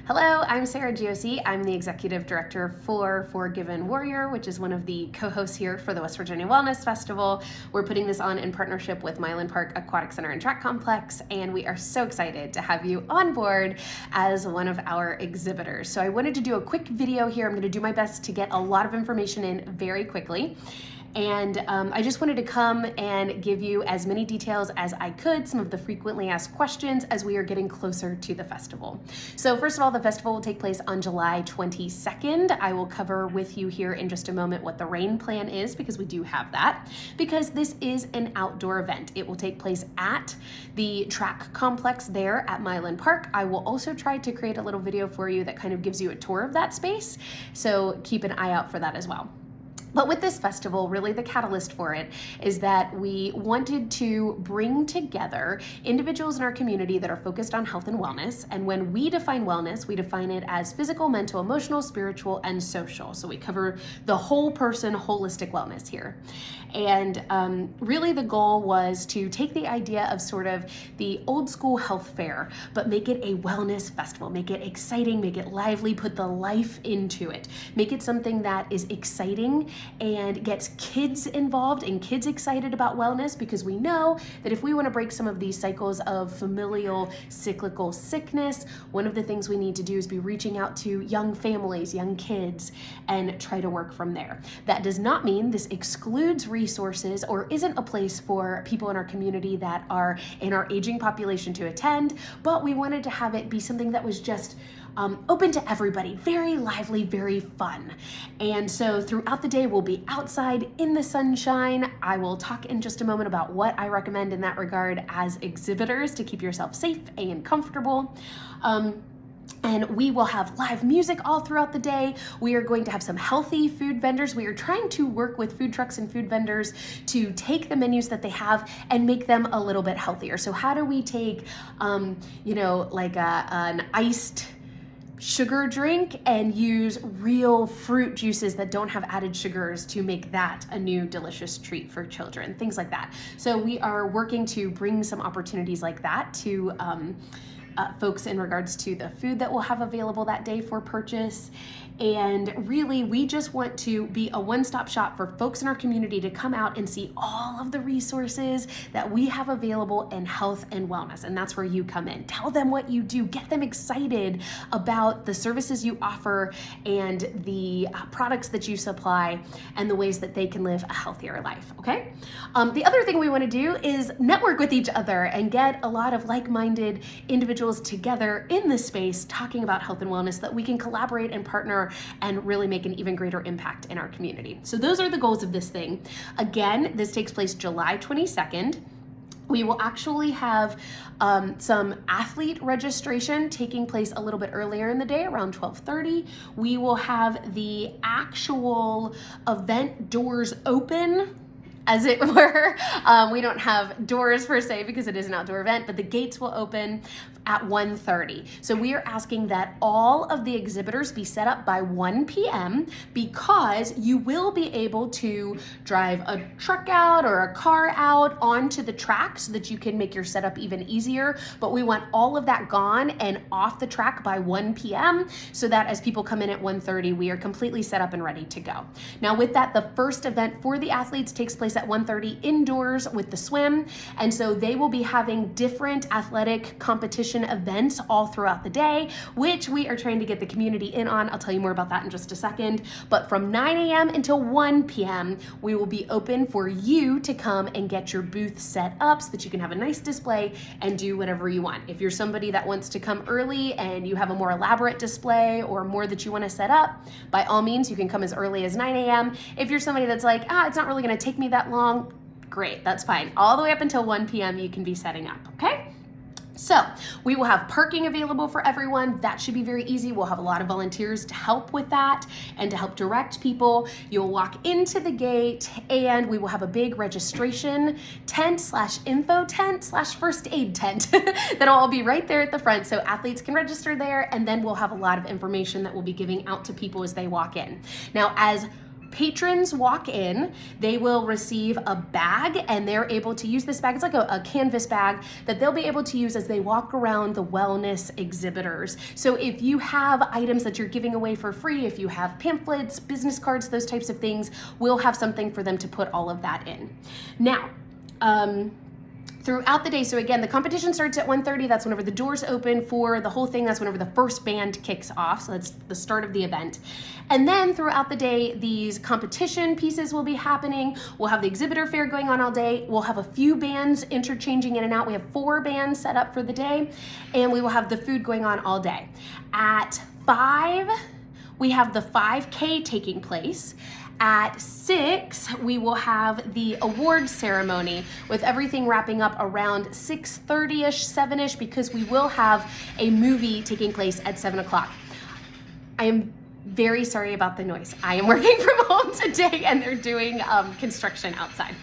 Hello, I'm Sarah Giosi. I'm the Executive Director for Forgiven Warrior, which is one of the co-hosts here for the West Virginia Wellness Festival. We're putting this on in partnership with Milan Park Aquatic Center and Track Complex, and we are so excited to have you on board as one of our exhibitors. So I wanted to do a quick video here. I'm going to do my best to get a lot of information in very quickly. And I just wanted to come and give you as many details as I could, some of the frequently asked questions as we are getting closer to the festival. So first of all, the festival will take place on July 22nd. I will cover with you here in just a moment what the rain plan is, because we do have that, because this is an outdoor event. It will take place at the track complex there at Milan Park. I will also try to create a little video for you that kind of gives you a tour of that space. So keep an eye out for that as well. But with this festival, really the catalyst for it is that we wanted to bring together individuals in our community that are focused on health and wellness. And when we define wellness, we define it as physical, mental, emotional, spiritual, and social. So we cover the whole person, holistic wellness here. And really the goal was to take the idea of sort of the old school health fair, but make it a wellness festival, make it exciting, make it lively, put the life into it, make it something that is exciting and gets kids involved and kids excited about wellness, because we know that if we want to break some of these cycles of familial cyclical sickness, one of the things we need to do is be reaching out to young families, young kids, and try to work from there. That does not mean this excludes resources or isn't a place for people in our community that are in our aging population to attend, but we wanted to have it be something that was just open to everybody, very lively, very fun. And so throughout the day, we'll be outside in the sunshine. I will talk in just a moment about what I recommend in that regard as exhibitors to keep yourself safe and comfortable. And we will have live music all throughout the day. We are going to have some healthy food vendors. We are trying to work with food trucks and food vendors to take the menus that they have and make them a little bit healthier. So how do we take, like an iced sugar drink and use real fruit juices that don't have added sugars to make that a new delicious treat for children, things like that. So we are working to bring some opportunities like that to folks in regards to the food that we'll have available that day for purchase. And really, we just want to be a one-stop shop for folks in our community to come out and see all of the resources that we have available in health and wellness. And that's where you come in. Tell them what you do, get them excited about the services you offer and the products that you supply and the ways that they can live a healthier life, okay? The other thing we want to do is network with each other and get a lot of like-minded individuals together in this space talking about health and wellness, that we can collaborate and partner and really make an even greater impact in our community. So those are the goals of this thing. Again, this takes place July 22nd. We will actually have some athlete registration taking place a little bit earlier in the day, around 12:30. We will have the actual event doors open, as it were. We don't have doors per se because it is an outdoor event, but the gates will open at 1:30. So we are asking that all of the exhibitors be set up by 1 p.m. because you will be able to drive a truck out or a car out onto the track so that you can make your setup even easier. But we want all of that gone and off the track by 1 p.m. so that as people come in at 1:30, we are completely set up and ready to go. Now with that, the first event for the athletes takes place at 1:30 indoors with the swim. And so they will be having different athletic competition events all throughout the day, which we are trying to get the community in on. I'll tell you more about that in just a second. But from 9 a.m. until 1 p.m., we will be open for you to come and get your booth set up so that you can have a nice display and do whatever you want. If you're somebody that wants to come early and you have a more elaborate display or more that you want to set up, by all means, you can come as early as 9 a.m. If you're somebody that's like, it's not really going to take me that long, great, that's fine. All the way up until 1 p.m. you can be setting up, okay? So we will have parking available for everyone. That should be very easy. We'll have a lot of volunteers to help with that and to help direct people. You'll walk into the gate and we will have a big registration tent / info tent / first aid tent that'll all be right there at the front so athletes can register there, and then we'll have a lot of information that we'll be giving out to people as they walk in. Now, as patrons walk in, they will receive a bag, and they're able to use this bag. It's like a canvas bag that they'll be able to use as they walk around the wellness exhibitors. So if you have items that you're giving away for free, if you have pamphlets, business cards, those types of things, we'll have something for them to put all of that in. Now, throughout the day, so again, the competition starts at 1:30. That's whenever the doors open for the whole thing. That's whenever the first band kicks off. So that's the start of the event. And then throughout the day, these competition pieces will be happening. We'll have the exhibitor fair going on all day. We'll have a few bands interchanging in and out. We have 4 bands set up for the day, and we will have the food going on all day. At 5, we have the 5K taking place. At 6, we will have the awards ceremony with everything wrapping up around 6:30ish, 7ish, because we will have a movie taking place at 7 o'clock. I am very sorry about the noise. I am working from home today and they're doing construction outside.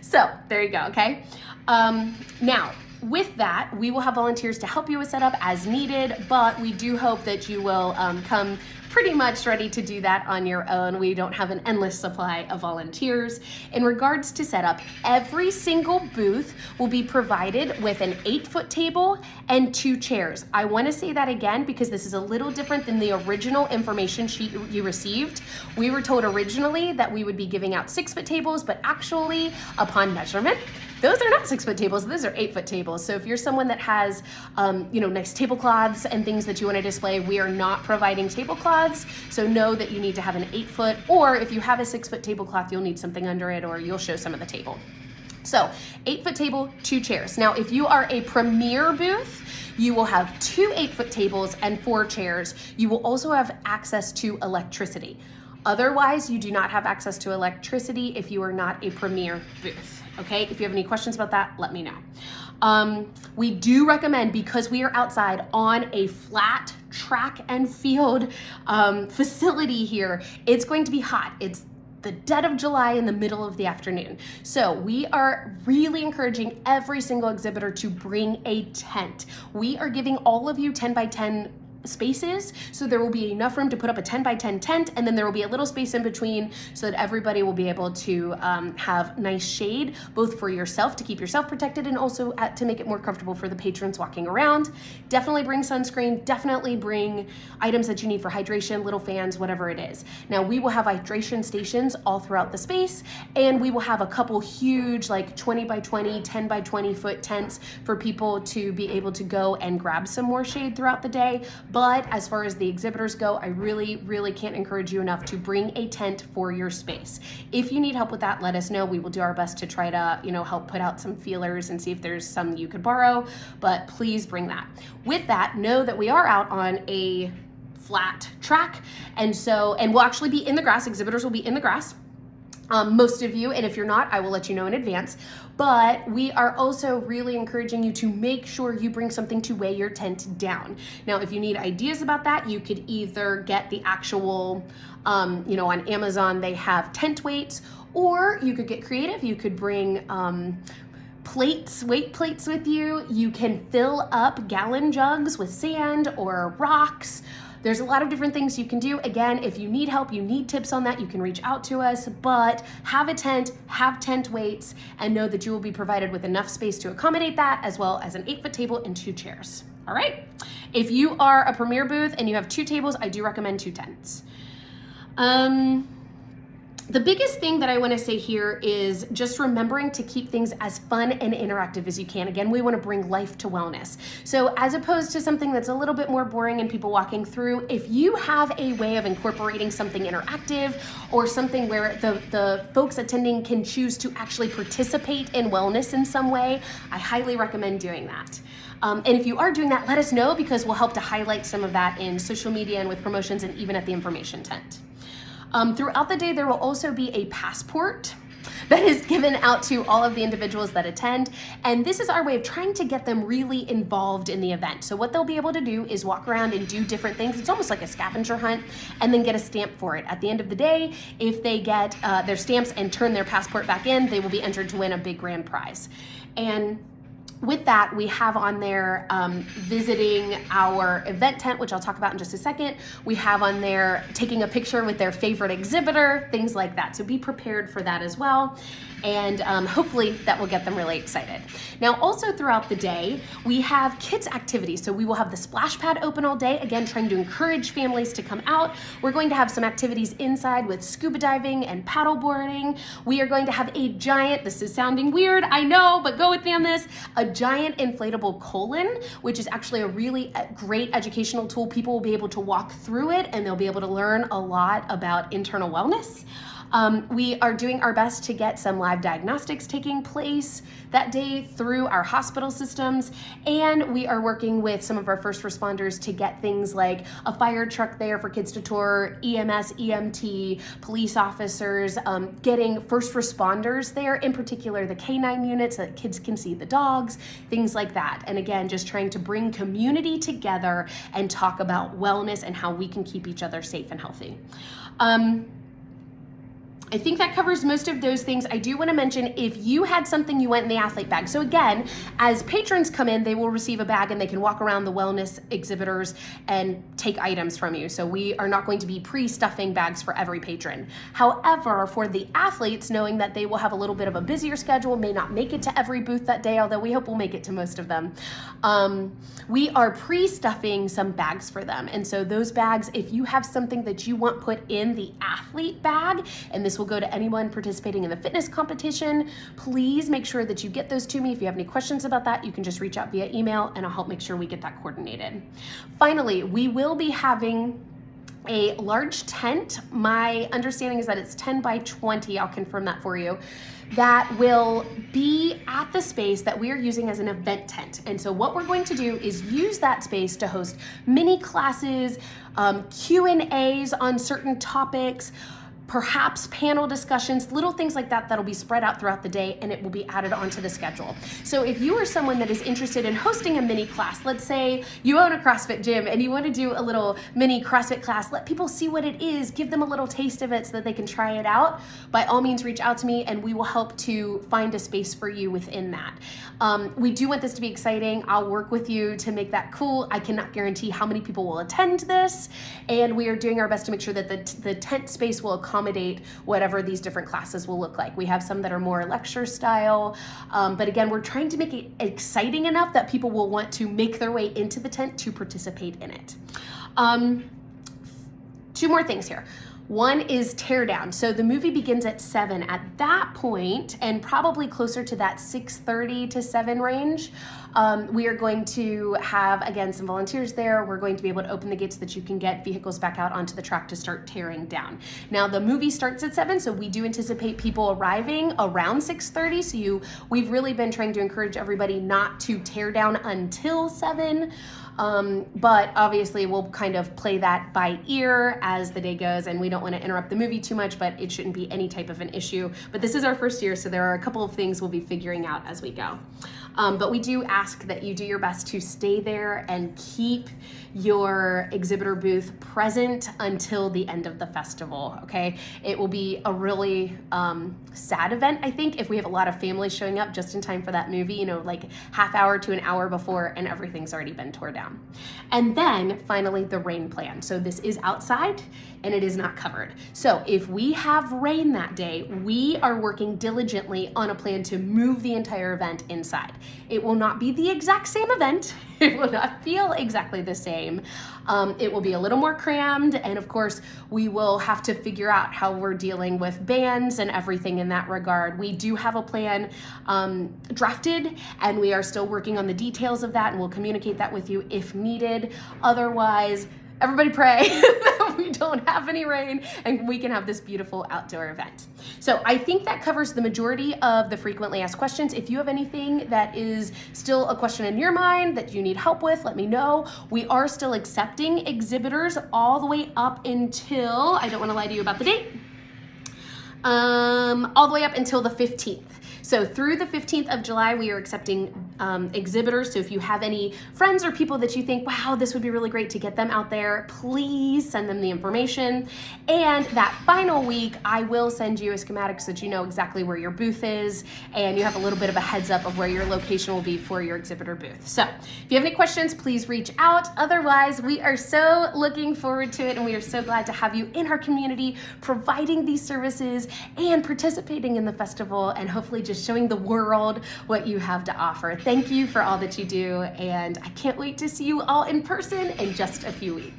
So there you go, okay? Now, with that, we will have volunteers to help you with setup as needed, but we do hope that you will come pretty much ready to do that on your own. We don't have an endless supply of volunteers. In regards to setup, every single booth will be provided with an 8-foot table and 2 chairs. I want to say that again because this is a little different than the original information sheet you received. We were told originally that we would be giving out 6-foot tables, but actually, upon measurement, those are not 6-foot tables, those are 8-foot tables. So if you're someone that has, nice tablecloths and things that you want to display, we are not providing tablecloths. So know that you need to have an 8-foot, or if you have a 6-foot tablecloth, you'll need something under it, or you'll show some of the table. So 8-foot table, 2 chairs. Now, if you are a premier booth, you will have 2 8-foot tables and 4 chairs. You will also have access to electricity. Otherwise, you do not have access to electricity if you are not a premier booth. Okay, if you have any questions about that, let me know. We do recommend, because we are outside on a flat track and field facility here, it's going to be hot. It's the dead of July in the middle of the afternoon. So we are really encouraging every single exhibitor to bring a tent. We are giving all of you 10 by 10 spaces, so there will be enough room to put up a 10 by 10 tent, and then there will be a little space in between so that everybody will be able to have nice shade, both for yourself to keep yourself protected and also to make it more comfortable for the patrons walking around. Definitely bring sunscreen, definitely bring items that you need for hydration, little fans, whatever it is. Now, we will have hydration stations all throughout the space, and we will have a couple huge, like 20 by 20, 10 by 20 foot tents for people to be able to go and grab some more shade throughout the day. But as far as the exhibitors go, I really, really can't encourage you enough to bring a tent for your space. If you need help with that, let us know. We will do our best to try to, help put out some feelers and see if there's some you could borrow, but please bring that. With that, know that we are out on a flat track, and we'll actually be in the grass. Exhibitors will be in the grass. Most of you, and if you're not, I will let you know in advance. But we are also really encouraging you to make sure you bring something to weigh your tent down. Now, if you need ideas about that, you could either get the actual, on Amazon, they have tent weights, or you could get creative. You could bring weight plates with you. You can fill up gallon jugs with sand or rocks. There's a lot of different things you can do. Again, if you need help, you need tips on that, you can reach out to us, but have a tent, have tent weights, and know that you will be provided with enough space to accommodate that, as well as an 8-foot table and 2 chairs. All right? If you are a premier booth and you have 2 tables, I do recommend 2 tents. The biggest thing that I want to say here is just remembering to keep things as fun and interactive as you can. Again, we want to bring life to wellness. So as opposed to something that's a little bit more boring and people walking through, if you have a way of incorporating something interactive or something where the folks attending can choose to actually participate in wellness in some way, I highly recommend doing that. And if you are doing that, let us know, because we'll help to highlight some of that in social media and with promotions and even at the information tent. Throughout the day, there will also be a passport that is given out to all of the individuals that attend. And this is our way of trying to get them really involved in the event. So what they'll be able to do is walk around and do different things. It's almost like a scavenger hunt, and then get a stamp for it. At the end of the day, if they get their stamps and turn their passport back in, they will be entered to win a big grand prize. And with that, we have on there visiting our event tent, which I'll talk about in just a second. We have on there taking a picture with their favorite exhibitor, things like that. So be prepared for that as well. And hopefully that will get them really excited. Now, also throughout the day, we have kids activities. So we will have the splash pad open all day, again, trying to encourage families to come out. We're going to have some activities inside with scuba diving and paddle boarding. We are going to have a giant, this is sounding weird, I know, but go with me on this, a giant inflatable colon, which is actually a really great educational tool. People will be able to walk through it and they'll be able to learn a lot about internal wellness. We are doing our best to get some live diagnostics taking place that day through our hospital systems, and we are working with some of our first responders to get things like a fire truck there for kids to tour, EMS, EMT, police officers, getting first responders there, in particular the canine units so that kids can see the dogs, things like that. And again, just trying to bring community together and talk about wellness and how we can keep each other safe and healthy. I think that covers most of those things. I do want to mention if you had something you went in the athlete bag. So again, as patrons come in, they will receive a bag and they can walk around the wellness exhibitors and take items from you. So we are not going to be pre-stuffing bags for every patron. However, for the athletes, knowing that they will have a little bit of a busier schedule, may not make it to every booth that day, although we hope we'll make it to most of them, we are pre-stuffing some bags for them. And so those bags, if you have something that you want put in the athlete bag, and this will go to anyone participating in the fitness competition, please make sure that you get those to me. If you have any questions about that, you can just reach out via email and I'll help make sure we get that coordinated. Finally, we will be having a large tent. My understanding is that it's 10 by 20. I'll confirm that for you. That will be at the space that we are using as an event tent. And so what we're going to do is use that space to host mini classes, Q&As on certain topics, perhaps panel discussions, little things like that that'll be spread out throughout the day, and it will be added onto the schedule. So if you are someone that is interested in hosting a mini class, let's say you own a CrossFit gym and you want to do a little mini CrossFit class, let people see what it is, give them a little taste of it so that they can try it out. By all means, reach out to me and we will help to find a space for you within that. We do want this to be exciting. I'll work with you to make that cool. I cannot guarantee how many people will attend this, and we are doing our best to make sure that the tent space will accommodate whatever these different classes will look like. We have some that are more lecture style, but again, we're trying to make it exciting enough that people will want to make their way into the tent to participate in it. Two more things here. One is teardown. So the movie begins at 7. At that point, and probably closer to that 6:30 to 7 range, we are going to have, again, some volunteers there. We're going to be able to open the gates so that you can get vehicles back out onto the track to start tearing down. Now, the movie starts at 7, so we do anticipate people arriving around 6:30. So we've really been trying to encourage everybody not to tear down until 7. But obviously we'll kind of play that by ear as the day goes, and we don't want to interrupt the movie too much, but it shouldn't be any type of an issue. But this is our first year, so there are a couple of things we'll be figuring out as we go. But we do ask that you do your best to stay there and keep your exhibitor booth present until the end of the festival, okay? It will be a really sad event, I think, if we have a lot of families showing up just in time for that movie, you know, like half hour to an hour before and everything's already been torn down. And then finally, the rain plan. So this is outside and it is not covered. So if we have rain that day, we are working diligently on a plan to move the entire event inside. It will not be the exact same event. It will not feel exactly the same. It will be a little more crammed, and of course, we will have to figure out how we're dealing with bands and everything in that regard. We do have a plan drafted, and we are still working on the details of that, and we'll communicate that with you if needed. Otherwise, everybody pray that we don't have any rain and we can have this beautiful outdoor event. So I think that covers the majority of the frequently asked questions. If you have anything that is still a question in your mind that you need help with, let me know. We are still accepting exhibitors all the way up until, I don't want to lie to you about the date, all the way up until the 15th. So through the 15th of July, we are accepting exhibitors. So if you have any friends or people that you think, wow, this would be really great to get them out there, please send them the information. And that final week, I will send you a schematic so that you know exactly where your booth is and you have a little bit of a heads up of where your location will be for your exhibitor booth. So if you have any questions, please reach out. Otherwise, we are so looking forward to it and we are so glad to have you in our community providing these services and participating in the festival and hopefully just showing the world what you have to offer. Thank you for all that you do, and I can't wait to see you all in person in just a few weeks.